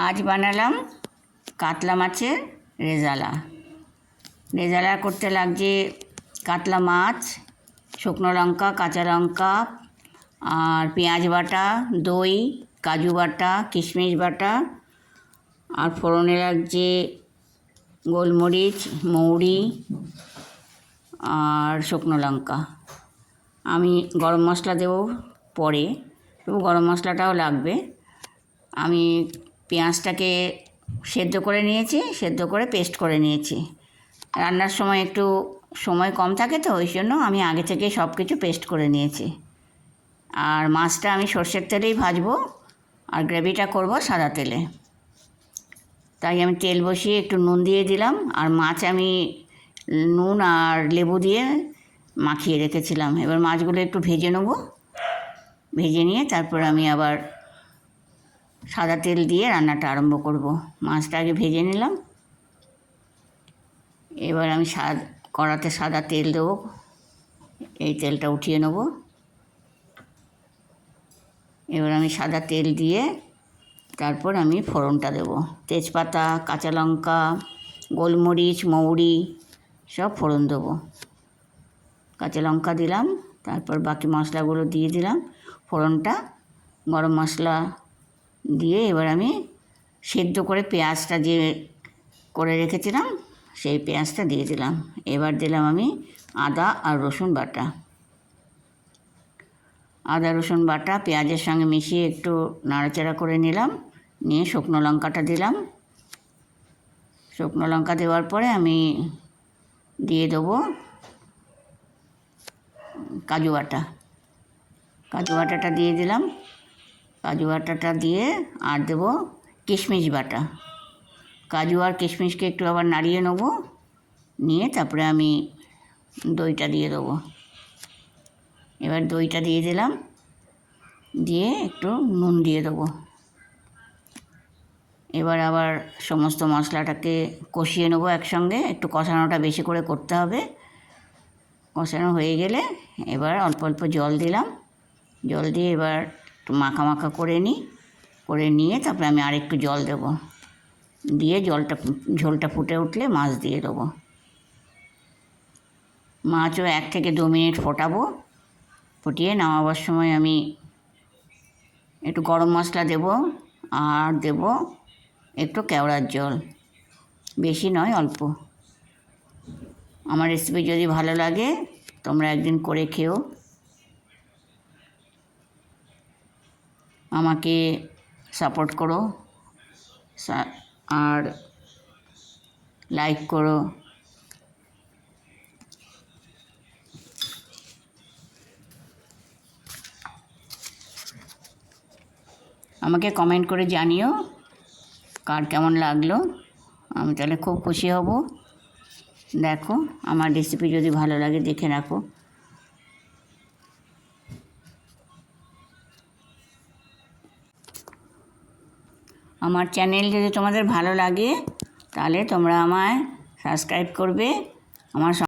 आज বানালাম কাতলা মাছের রেজালা। রেজালা করতে লাগছে কাতলা মাছ, শুকনো লঙ্কা, কাঁচা লঙ্কা আর পেঁয়াজ বাটা, দই, কাজু বাটা, কিশমিশ বাটা আর ফোড়নে লাগছে গোলমরিচ, মৌরি আর শুকনো লঙ্কা। আমি গরম মশলা দেবো পরে, তবু গরম মশলাটাও লাগবে। আমি পেঁয়াজটাকে সেদ্ধ করে নিয়েছি, সেদ্ধ করে পেস্ট করে নিয়েছি। রান্নার সময় একটু সময় কম থাকে তো, ওই জন্য আমি আগে থেকে সব কিছু পেস্ট করে নিয়েছি। আর মাছটা আমি সর্ষের তেলেই ভাজবো আর গ্রেভিটা করব সাদা তেলে। তাই আমি তেল বসিয়ে একটু নুন দিয়ে দিলাম, আর মাছ আমি নুন আর লেবু দিয়ে মাখিয়ে রেখেছিলাম। এবার মাছগুলো একটু ভেজে নেব, ভেজে নিয়ে তারপর আমি আবার সাদা তেল দিয়ে রান্নাটা আরম্ভ করব। মাছটা আগে ভেজে নিলাম, এবার আমি কড়াতে সাদা তেল দেবো। এই তেলটা উঠিয়ে নেব। এবার আমি সাদা তেল দিয়ে তারপর আমি ফোড়নটা দেব। তেজপাতা, কাঁচা লঙ্কা, গোলমরিচ, মৌরি সব ফোড়ন দেবো। কাঁচা লঙ্কা দিলাম, তারপর বাকি মশলাগুলো দিয়ে দিলাম। ফোড়নটা গরম মশলা দিয়ে এবার আমি সেদ্ধ করে পেঁয়াজটা যে করে রেখেছিলাম সেই পেঁয়াজটা দিয়ে দিলাম। এবার দিলাম আমি আদা আর রসুন বাটা। আদা রসুন বাটা পেঁয়াজের সঙ্গে মিশিয়ে একটু নাড়াচাড়া করে নিলাম, নিয়ে শুকনো লঙ্কাটা দিলাম। শুকনো লঙ্কা দেওয়ার পরে আমি দিয়ে দেবো কাজু বাটা। কাজু বাটাটা দিয়ে দিলাম। কাজু বাটাটা দিয়ে আর দেবো কিশমিশ বাটা। কাজু আর কিশমিশকে একটু আবার নাড়িয়ে নেব, নিয়ে তারপরে আমি দইটা দিয়ে দেবো। এবার দইটা দিয়ে দিলাম, দিয়ে একটু নুন দিয়ে দেবো। এবার আবার সমস্ত মশলাটাকে কষিয়ে নেবো একসঙ্গে। একটু কষানোটা বেশি করে করতে হবে। কষানো হয়ে গেলে এবার অল্প অল্প জল দিলাম। জল দিয়ে এবার একটু মাখা মাখা করে নিই, করে নিয়ে তারপরে আমি আরেকটু জল দেবো। দিয়ে ঝোলটা ফুটে উঠলে মাছ দিয়ে দেবো। মাছও 1 থেকে 2 মিনিট ফোটাবো। ফুটিয়ে নামাবার সময় আমি একটু গরম মশলা দেবো আর দেবো একটু কেওড়ার জল, বেশি নয়, অল্প। আমার রেসিপি যদি ভালো লাগে তোমরা একদিন করে খেও। আমাকে সাপোর্ট করো আর লাইক করো। আমাকে কমেন্ট করে জানিও কার কেমন লাগলো। আমি তাহলে খুব খুশি হব। দেখো আমার রেসিপি যদি ভালো লাগে দেখে রাখো। আমার চ্যানেল যদি তোমাদের ভালো লাগে তাহলে তোমরা আমায় সাবস্ক্রাইব করবে। আমার